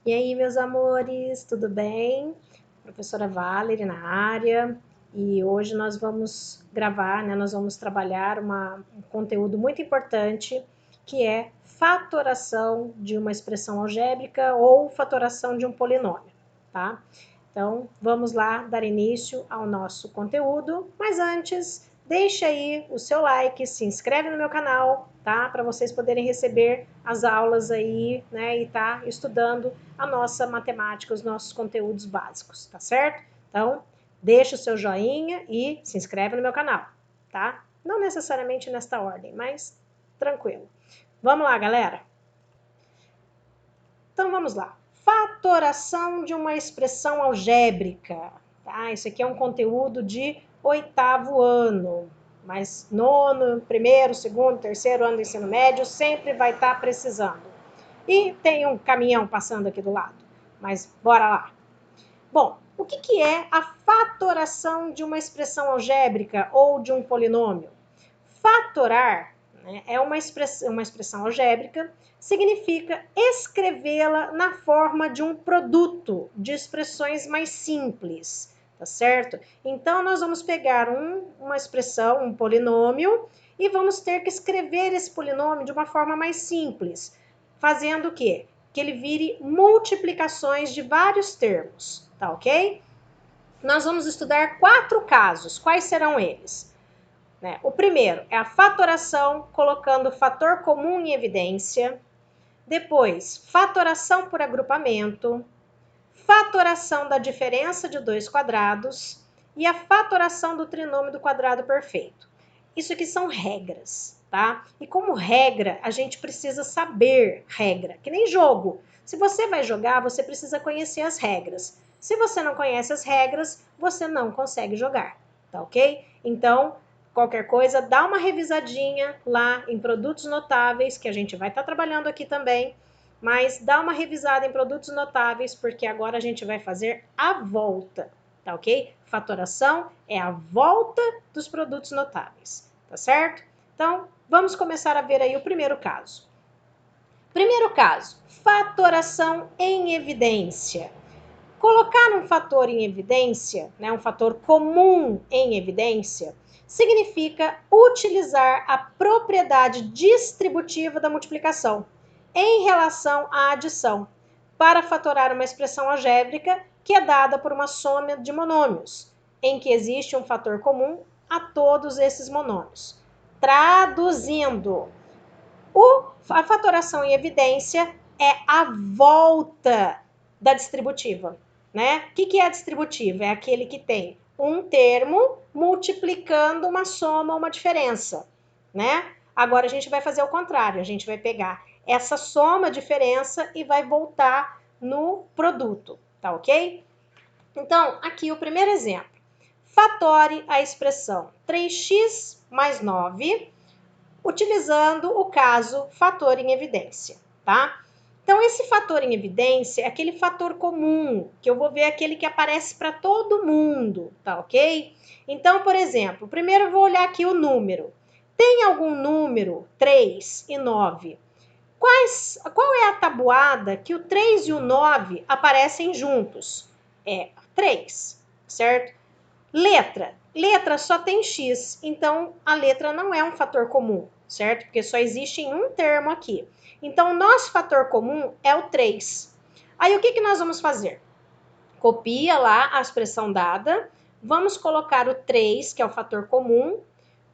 E aí, meus amores, tudo bem? Professora Valerie na área. E hoje nós vamos gravar, nós vamos trabalhar um conteúdo muito importante, que é fatoração de uma expressão algébrica ou fatoração de um polinômio, tá? Então, vamos lá dar início ao nosso conteúdo, mas antes, deixa aí o seu like, se inscreve no meu canal, tá? Para vocês poderem receber as aulas aí, e tá estudando a nossa matemática, os nossos conteúdos básicos, tá certo? Então, deixa o seu joinha e se inscreve no meu canal, tá? Não necessariamente nesta ordem, mas tranquilo. Vamos lá, galera? Então, vamos lá. Fatoração de uma expressão algébrica, tá? Isso aqui é um conteúdo de 8º ano, mas nono, primeiro, segundo, terceiro ano do ensino médio sempre vai estar precisando. E tem um caminhão passando aqui do lado, mas bora lá. Bom, o que é a fatoração de uma expressão algébrica ou de um polinômio? Fatorar, é uma expressão algébrica, significa escrevê-la na forma de um produto de expressões mais simples, tá certo? Então, nós vamos pegar uma expressão, um polinômio, e vamos ter que escrever esse polinômio de uma forma mais simples, fazendo o quê? Que ele vire multiplicações de vários termos, tá ok? Nós vamos estudar 4 casos. Quais serão eles? O primeiro é a fatoração, colocando o fator comum em evidência. Depois, fatoração por agrupamento, fatoração da diferença de 2 quadrados e a fatoração do trinômio do quadrado perfeito. Isso aqui são regras, tá? E como regra, a gente precisa saber regra, que nem jogo. Se você vai jogar, você precisa conhecer as regras. Se você não conhece as regras, você não consegue jogar, tá ok? Então, qualquer coisa, dá uma revisadinha lá em produtos notáveis, que a gente vai estar trabalhando aqui também, mas dá uma revisada em produtos notáveis, porque agora a gente vai fazer a volta, tá ok? Fatoração é a volta dos produtos notáveis, tá certo? Então, vamos começar a ver aí o primeiro caso. Primeiro caso, fatoração em evidência. Colocar um fator em evidência, um fator comum em evidência, significa utilizar a propriedade distributiva da multiplicação em relação à adição, para fatorar uma expressão algébrica que é dada por uma soma de monômios, em que existe um fator comum a todos esses monômios. Traduzindo, a fatoração em evidência é a volta da distributiva. O que é a distributiva? É aquele que tem um termo multiplicando uma soma ou uma diferença. Agora a gente vai fazer o contrário, a gente vai pegar essa soma, diferença, e vai voltar no produto, tá ok? Então, aqui o primeiro exemplo. Fatore a expressão 3x mais 9, utilizando o caso fator em evidência, tá? Então, esse fator em evidência é aquele fator comum, que eu vou ver aquele que aparece para todo mundo, tá ok? Então, por exemplo, primeiro eu vou olhar aqui o número. Tem algum número 3 e 9? Qual é a tabuada que o 3 e o 9 aparecem juntos? É 3, certo? Letra só tem x, então a letra não é um fator comum, certo? Porque só existe em um termo aqui. Então, o nosso fator comum é o 3. Aí, o que nós vamos fazer? Copia lá a expressão dada, vamos colocar o 3, que é o fator comum,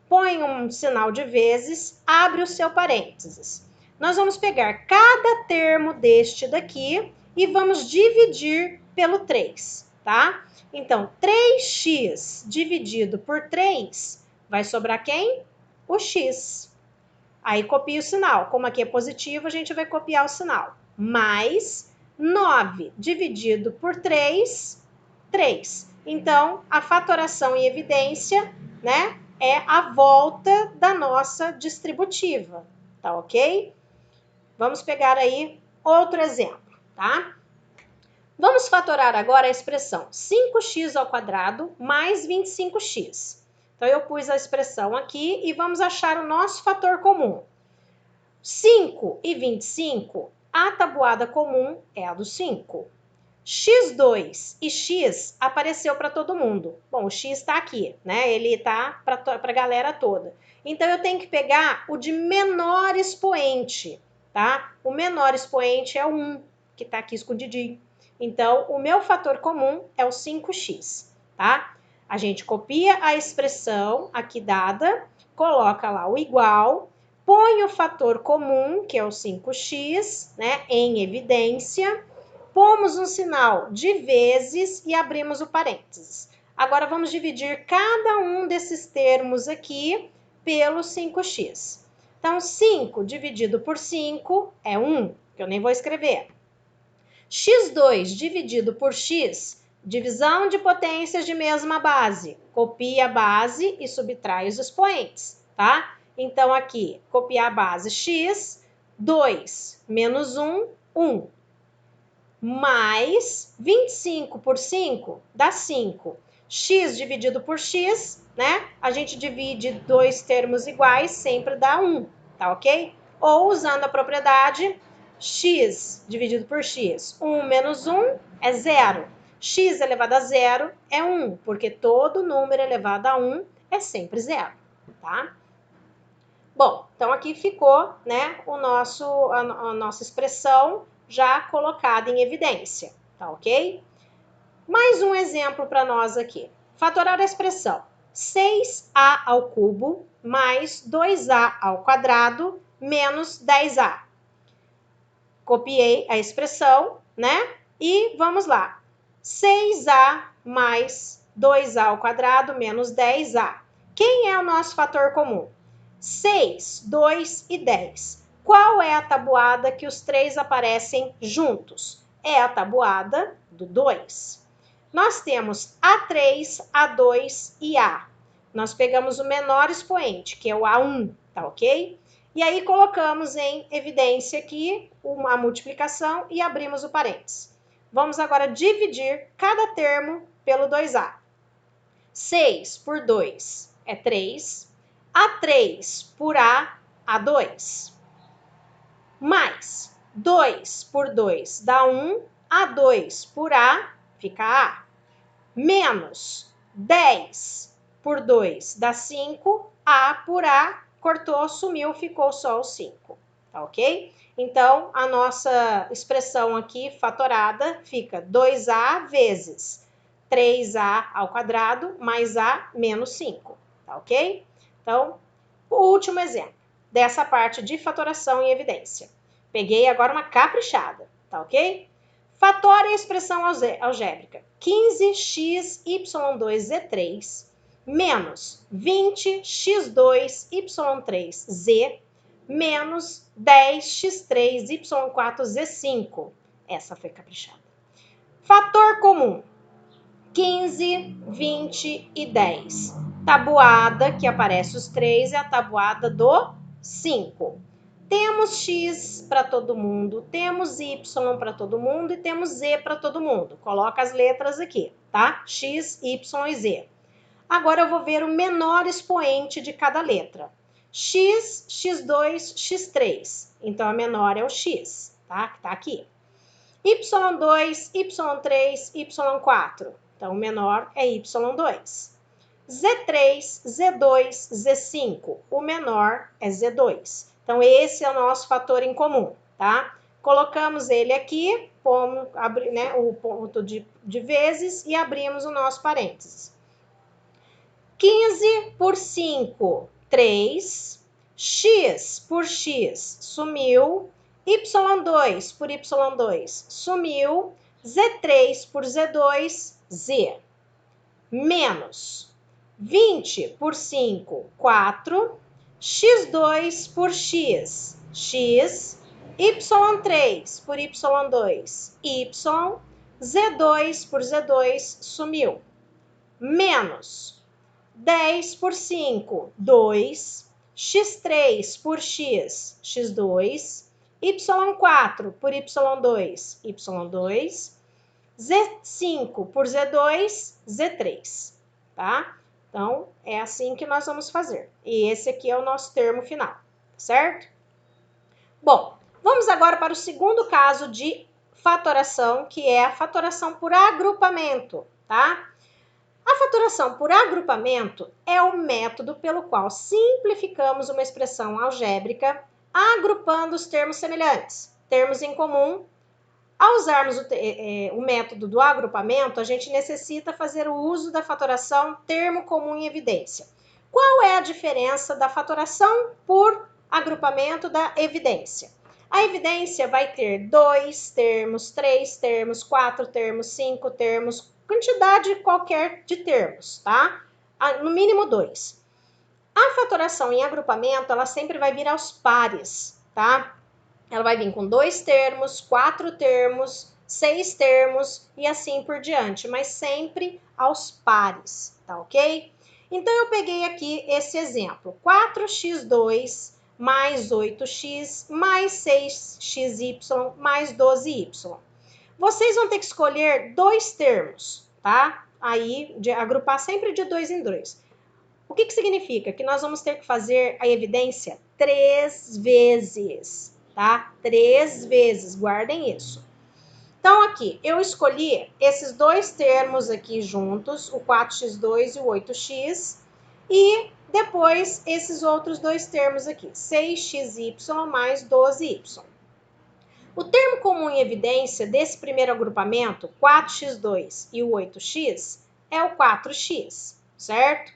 põe um sinal de vezes, abre o seu parênteses. Nós vamos pegar cada termo deste daqui e vamos dividir pelo 3, tá? Então, 3x dividido por 3 vai sobrar quem? O x. Aí copia o sinal. Como aqui é positivo, a gente vai copiar o sinal. Mais 9 dividido por 3, 3. Então, a fatoração em evidência, é a volta da nossa distributiva, tá ok? Vamos pegar aí outro exemplo, tá? Vamos fatorar agora a expressão 5x ao quadrado mais 25x. Então, eu pus a expressão aqui e vamos achar o nosso fator comum. 5 e 25 A tabuada comum é a do 5. X2 e X apareceu para todo mundo. Bom, o X está aqui, né? Ele está para a galera toda. Então, eu tenho que pegar o de menor expoente, tá? O menor expoente é o 1, que está aqui escondidinho. Então, o meu fator comum é o 5x, tá? A gente copia a expressão aqui dada, coloca lá o igual, põe o fator comum, que é o 5x, né, em evidência, pomos um sinal de vezes e abrimos o parênteses. Agora, vamos dividir cada um desses termos aqui pelo 5x. Então, 5 dividido por 5 é 1, que eu nem vou escrever. x2 dividido por x, divisão de potências de mesma base. Copia a base e subtrai os expoentes, tá? Então, aqui, copiar a base x, 2 menos 1, 1. Mais 25 por 5 dá 5. X dividido por x, né? A gente divide dois termos iguais, sempre dá 1, tá ok? Ou usando a propriedade x dividido por x, 1 menos 1 é 0. X elevado a 0 é 1, porque todo número elevado a 1 é sempre 0, tá? Bom, então aqui ficou, né, a nossa expressão já colocada em evidência, tá ok? Mais um exemplo para nós aqui. Fatorar a expressão 6a ao cubo mais 2a ao quadrado menos 10a. Copiei a expressão, né? E vamos lá. 6a mais 2a ao quadrado menos 10a. Quem é o nosso fator comum? 6, 2 e 10. Qual é a tabuada que os três aparecem juntos? É a tabuada do 2. Nós temos A3, A2 e A. Nós pegamos o menor expoente, que é o A1, tá ok? E aí colocamos em evidência aqui uma multiplicação e abrimos o parênteses. Vamos agora dividir cada termo pelo 2A. 6 por 2 é 3. A3 por A, A2. Mais 2 por 2 dá 1. A2 por A fica A. Menos 10 por 2 dá 5. A por A cortou, sumiu, ficou só o 5. Tá ok? Então, a nossa expressão aqui, fatorada, fica 2A vezes 3A ao quadrado mais A menos 5. Tá ok? Então, o último exemplo dessa parte de fatoração em evidência. Peguei agora uma caprichada, tá ok? Fatore a expressão algébrica 15xy2z3 menos 20x2y3z menos 10x3y4z5. Essa foi caprichada. Fator comum 15, 20 e 10. Tabuada que aparece os três é a tabuada do 5. Temos x para todo mundo, temos y para todo mundo e temos z para todo mundo. Coloca as letras aqui, tá? X, y e z. Agora eu vou ver o menor expoente de cada letra. X, x2, x3. Então a menor é o x, tá? Que tá aqui. y2, y3, y4. Então o menor é y2. Z3, Z2, Z5. O menor é Z2. Então, esse é o nosso fator em comum, tá? Colocamos ele aqui, pomos, né, o ponto de vezes e abrimos o nosso parênteses. 15 por 5, 3. X por x, sumiu. Y2 por Y2, sumiu. Z3 por Z2, Z. Menos 20 por 5, 4. x2 por x, x. y3 por y2, y. z2 por z2, sumiu. Menos 10 por 5, 2. x3 por x, x2. y4 por y2, y2. Z5 por Z2, Z3, tá? Então, é assim que nós vamos fazer. E esse aqui é o nosso termo final, certo? Bom, Vamos agora para o segundo caso de fatoração, que é a fatoração por agrupamento, tá? A fatoração por agrupamento é o método pelo qual simplificamos uma expressão algébrica agrupando os termos semelhantes, termos em comum. Ao usarmos o método do agrupamento, a gente necessita fazer o uso da fatoração termo comum em evidência. Qual é a diferença da fatoração por agrupamento da evidência? A evidência vai ter 2 termos, 3 termos, 4 termos, 5 termos, quantidade qualquer de termos, tá? No mínimo 2. A fatoração em agrupamento, ela sempre vai vir aos pares, tá? Ela vai vir com 2 termos, 4 termos, 6 termos e assim por diante, mas sempre aos pares, tá ok? Então, eu peguei aqui esse exemplo, 4x2 mais 8x mais 6xy mais 12y. Vocês vão ter que escolher 2 termos, tá? Aí, agrupar sempre de 2 em 2. O que significa? Que nós vamos ter que fazer a evidência 3 vezes, tá? 3 vezes, guardem isso. Então, aqui, eu escolhi esses 2 termos aqui juntos, o 4x2 e o 8x, e depois esses outros 2 termos aqui, 6xy mais 12y. O termo comum em evidência desse primeiro agrupamento, 4x2 e o 8x, é o 4x, certo?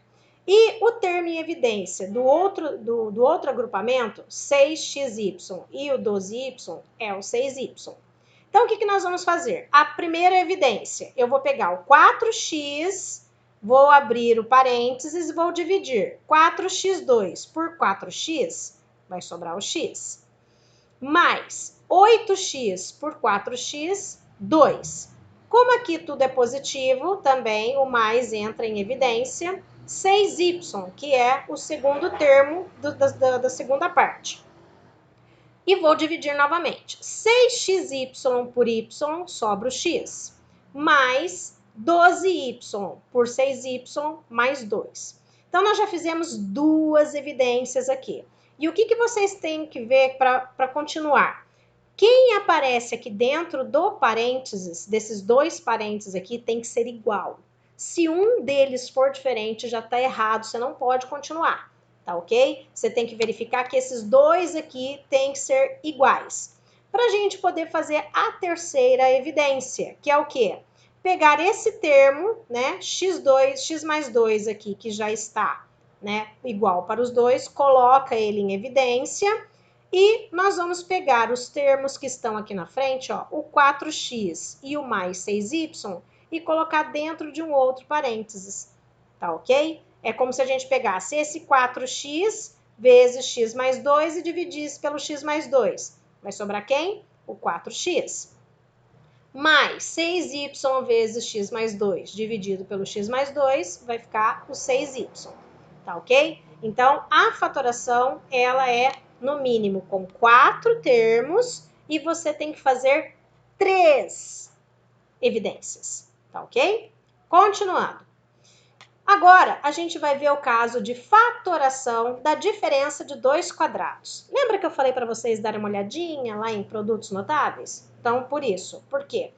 E o termo em evidência do outro agrupamento, 6xy e o 12y, é o 6y. Então, o que nós vamos fazer? A primeira evidência, eu vou pegar o 4x, vou abrir o parênteses e vou dividir 4x2 por 4x, vai sobrar o x, mais 8x por 4x, 2. Como aqui tudo é positivo, também o mais entra em evidência, 6y, que é o segundo termo da segunda parte. E vou dividir novamente. 6xy por y sobra o x, mais 12y por 6y mais 2. Então, nós já fizemos 2 evidências aqui. E o que vocês têm que ver para continuar? Quem aparece aqui dentro do parênteses, desses 2 parênteses aqui, tem que ser igual. Se um deles for diferente, já está errado, você não pode continuar, tá ok? Você tem que verificar que esses 2 aqui têm que ser iguais. Para a gente poder fazer a terceira evidência, que é o quê? Pegar esse termo, né, x mais 2 aqui, que já está, né, igual para os 2, coloca ele em evidência. E nós vamos pegar os termos que estão aqui na frente, ó, o 4x e o mais 6y, e colocar dentro de um outro parênteses, tá ok? É como se a gente pegasse esse 4x vezes x mais 2 e dividisse pelo x mais 2. Vai sobrar quem? O 4x. Mais 6y vezes x mais 2 dividido pelo x mais 2 vai ficar o 6y, tá ok? Então, a fatoração, ela é no mínimo com 4 termos e você tem que fazer 3 evidências, tá ok? Continuando. Agora, a gente vai ver o caso de fatoração da diferença de 2 quadrados. Lembra que eu falei para vocês darem uma olhadinha lá em produtos notáveis? Então, por isso. Por quê?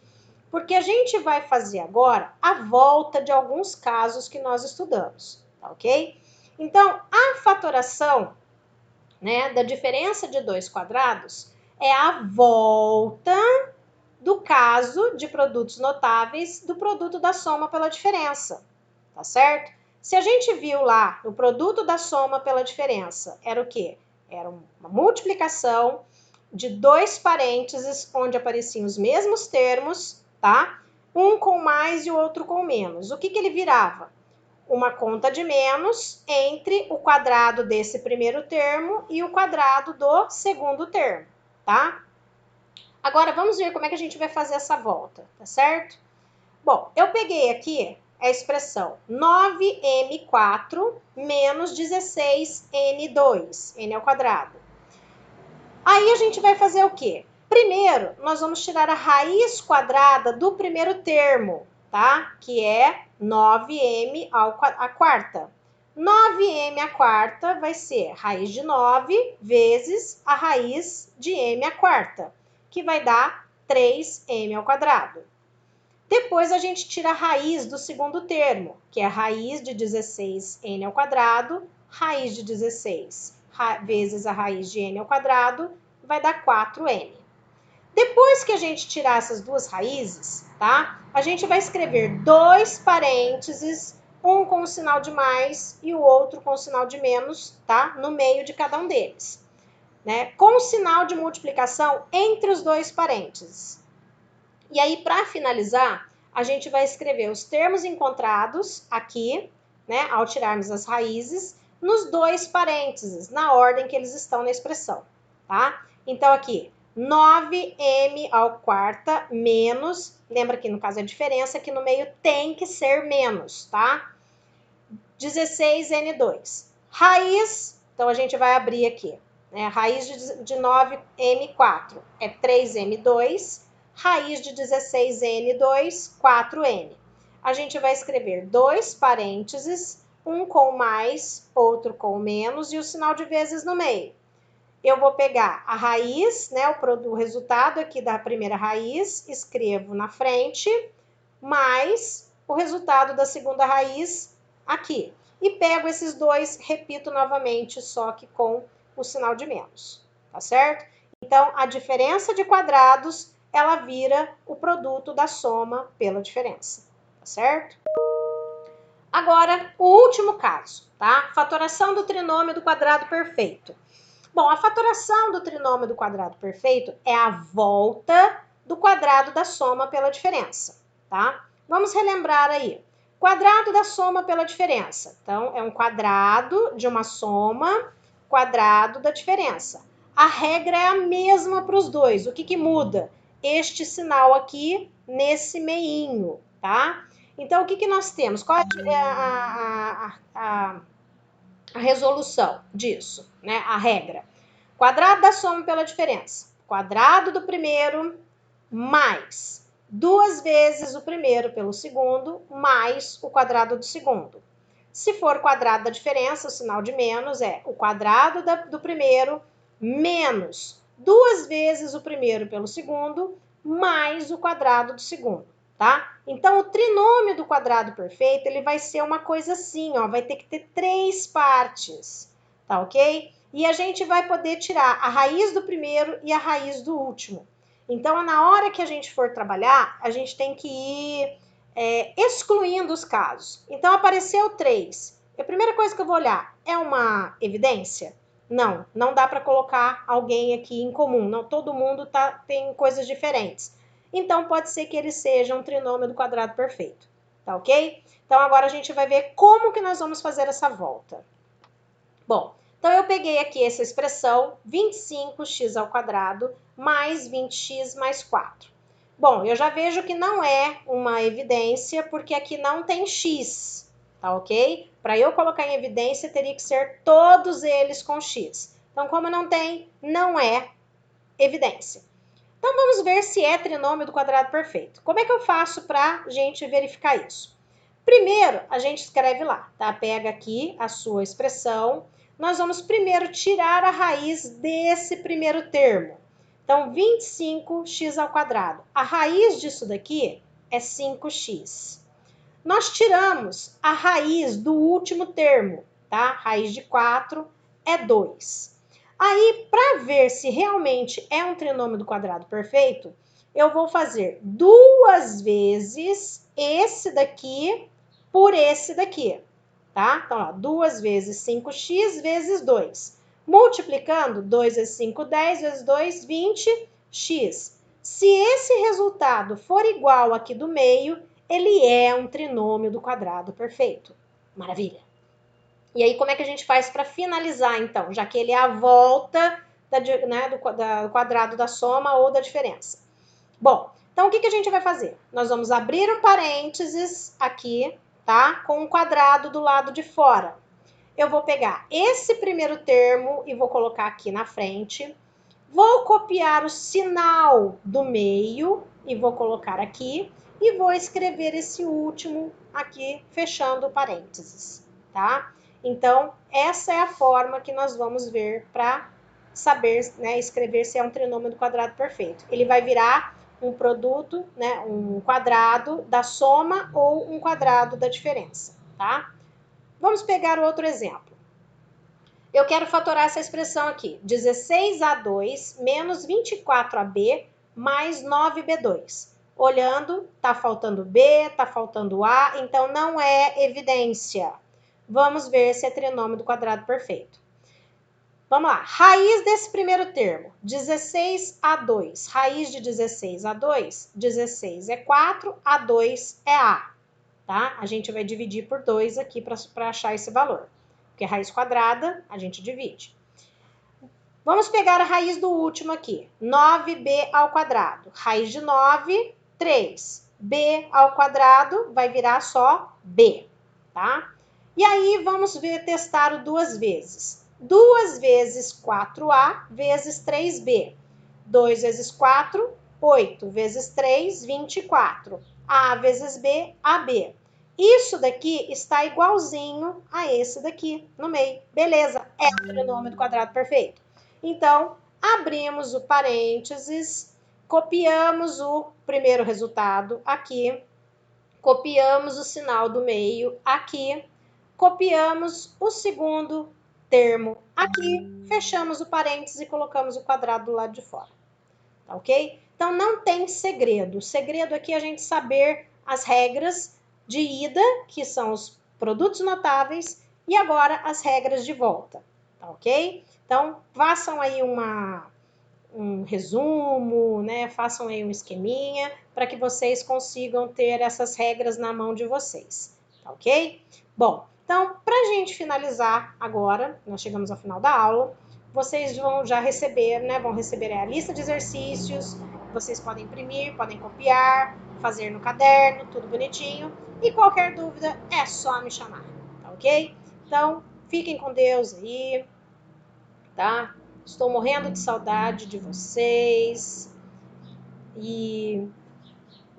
Porque a gente vai fazer agora a volta de alguns casos que nós estudamos, tá ok? Então, a fatoração, né, da diferença de 2 quadrados é a volta do caso de produtos notáveis do produto da soma pela diferença, tá certo? Se a gente viu lá o produto da soma pela diferença, era o quê? Era uma multiplicação de 2 parênteses onde apareciam os mesmos termos, tá? Um com mais e o outro com menos. O que ele virava? Uma conta de menos entre o quadrado desse primeiro termo e o quadrado do segundo termo, tá? Agora, vamos ver como é que a gente vai fazer essa volta, tá certo? Bom, eu peguei aqui a expressão 9m4 menos 16n2, n ao quadrado. Aí a gente vai fazer o quê? Primeiro, nós vamos tirar a raiz quadrada do primeiro termo, tá? Que é 9m à quarta. 9m à quarta vai ser raiz de 9 vezes a raiz de m à quarta, que vai dar 3m ao quadrado. Depois a gente tira a raiz do segundo termo, que é a raiz de 16n ao quadrado, raiz de 16 vezes a raiz de n ao quadrado, vai dar 4n. Depois que a gente tirar essas duas raízes, tá? A gente vai escrever dois parênteses, um com o sinal de mais e o outro com o sinal de menos, tá? No meio de cada um deles, né? Com o sinal de multiplicação entre os dois parênteses. E aí, para finalizar, a gente vai escrever os termos encontrados aqui, né? Ao tirarmos as raízes, nos dois parênteses, na ordem que eles estão na expressão, tá? Então, aqui, 9m ao quarta menos, lembra que no caso é a diferença, que no meio tem que ser menos, tá? 16n2. Raiz, então a gente vai abrir aqui, né? Raiz de 9m4 é 3m2, raiz de 16n2, 4n. A gente vai escrever dois parênteses, um com mais, outro com menos, e o sinal de vezes no meio. Eu vou pegar a raiz, né, o resultado aqui da primeira raiz, escrevo na frente, mais o resultado da segunda raiz aqui. E pego esses dois, repito novamente, só que com o sinal de menos, tá certo? Então, a diferença de quadrados, ela vira o produto da soma pela diferença, tá certo? Agora, o último caso, tá? Fatoração do trinômio do quadrado perfeito. Bom, a fatoração do trinômio do quadrado perfeito é a volta do quadrado da soma pela diferença, tá? Vamos relembrar aí. Quadrado da soma pela diferença. Então, é um quadrado de uma soma, quadrado da diferença. A regra é a mesma para os dois. O que que muda? Este sinal aqui nesse meinho, tá? Então, o que que nós temos? Qual é a resolução disso, né? A regra. Quadrado da soma pela diferença. Quadrado do primeiro mais 2 vezes o primeiro pelo segundo, mais o quadrado do segundo. Se for quadrado da diferença, o sinal de menos é o quadrado do primeiro menos 2 vezes o primeiro pelo segundo, mais o quadrado do segundo, tá? Então, o trinômio do quadrado perfeito, ele vai ser uma coisa assim, ó, vai ter que ter 3 partes, tá ok? E a gente vai poder tirar a raiz do primeiro e a raiz do último. Então, na hora que a gente for trabalhar, a gente tem que ir excluindo os casos. Então, apareceu 3. A primeira coisa que eu vou olhar, é uma evidência? Não, não dá para colocar alguém aqui em comum. Não, todo mundo tem coisas diferentes. Então, pode ser que ele seja um trinômio do quadrado perfeito. Tá ok? Então, agora a gente vai ver como que nós vamos fazer essa volta. Bom, então eu peguei aqui essa expressão 25x ao quadrado mais 20x mais 4. Bom, eu já vejo que não é uma evidência, porque aqui não tem x, tá ok? Para eu colocar em evidência, teria que ser todos eles com x. Então, como não tem, não é evidência. Então, vamos ver se é trinômio do quadrado perfeito. Como é que eu faço para a gente verificar isso? Primeiro, a gente escreve lá, tá? Pega aqui a sua expressão. Nós vamos primeiro tirar a raiz desse primeiro termo. Então, 25x ao quadrado. A raiz disso daqui é 5x. Nós tiramos a raiz do último termo, tá? Raiz de 4 é 2. Aí, para ver se realmente é um trinômio do quadrado perfeito, eu vou fazer 2 vezes esse daqui por esse daqui, tá? Então, ó, 2 vezes 5x vezes 2. Multiplicando, 2 vezes 5, 10, vezes 2, 20x. Se esse resultado for igual aqui do meio, ele é um trinômio do quadrado perfeito. Maravilha! E aí, como é que a gente faz para finalizar, então? Já que ele é a volta do quadrado da soma ou da diferença. Bom, então o que a gente vai fazer? Nós vamos abrir um parênteses aqui, tá? Com um quadrado do lado de fora. Eu vou pegar esse primeiro termo e vou colocar aqui na frente. Vou copiar o sinal do meio e vou colocar aqui. E vou escrever esse último aqui, fechando parênteses, tá? Então, essa é a forma que nós vamos ver para saber, né, escrever se é um trinômio do quadrado perfeito. Ele vai virar um produto, né, um quadrado da soma ou um quadrado da diferença, tá? Vamos pegar outro exemplo. Eu quero fatorar essa expressão aqui, 16A2 menos 24AB mais 9B2. Olhando, tá faltando B, tá faltando A, então não é evidência. Vamos ver se é trinômio do quadrado perfeito. Vamos lá, raiz desse primeiro termo, 16A2. Raiz de 16A2, 16 é 4, A2 é A, tá? A gente vai dividir por 2 aqui para achar esse valor. Porque raiz quadrada, a gente divide. Vamos pegar a raiz do último aqui, 9b ao quadrado. Raiz de 9, 3. B ao quadrado vai virar só B, tá? E aí vamos testar o duas vezes. 2 vezes 4A vezes 3B. 2 vezes 4, 8. Vezes 3, 24. A vezes B, AB. Isso daqui está igualzinho a esse daqui no meio. Beleza, é o trinômio do quadrado perfeito. Então, abrimos o parênteses, copiamos o primeiro resultado aqui, copiamos o sinal do meio aqui, copiamos o segundo termo aqui, fechamos o parênteses e colocamos o quadrado do lado de fora. Tá ok? Então, não tem segredo. O segredo aqui é a gente saber as regras de ida, que são os produtos notáveis, e agora as regras de volta. Tá ok? Então, façam aí um resumo, né? Façam aí um esqueminha para que vocês consigam ter essas regras na mão de vocês, tá ok? Bom, então, para a gente finalizar agora, nós chegamos ao final da aula, vocês vão já receber, né? Vão receber a lista de exercícios, vocês podem imprimir, podem copiar, fazer no caderno, tudo bonitinho. E qualquer dúvida é só me chamar, tá ok? Então, fiquem com Deus aí, tá? Estou morrendo de saudade de vocês. E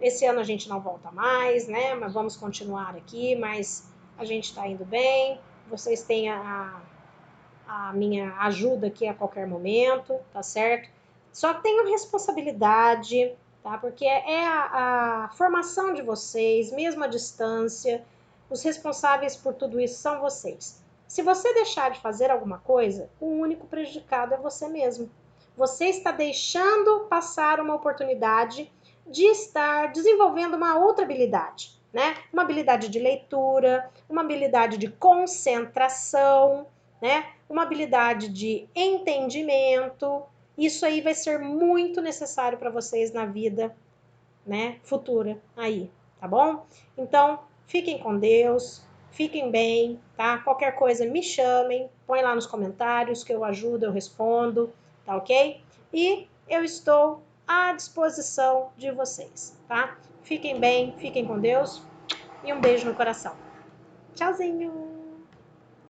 esse ano a gente não volta mais, né? Mas vamos continuar aqui, mas a gente está indo bem. Vocês têm a minha ajuda aqui a qualquer momento, tá certo? Só que tenham responsabilidade, tá? Porque é a formação de vocês, mesmo à distância, os responsáveis por tudo isso são vocês. Se você deixar de fazer alguma coisa, o único prejudicado é você mesmo. Você está deixando passar uma oportunidade de estar desenvolvendo uma outra habilidade, né? Uma habilidade de leitura, uma habilidade de concentração, né? Uma habilidade de entendimento. Isso aí vai ser muito necessário para vocês na vida, né, futura aí, tá bom? Então, fiquem com Deus, fiquem bem, tá? Qualquer coisa me chamem, põe lá nos comentários que eu ajudo, eu respondo, tá ok? E eu estou à disposição de vocês, tá? Fiquem bem, fiquem com Deus e um beijo no coração. Tchauzinho!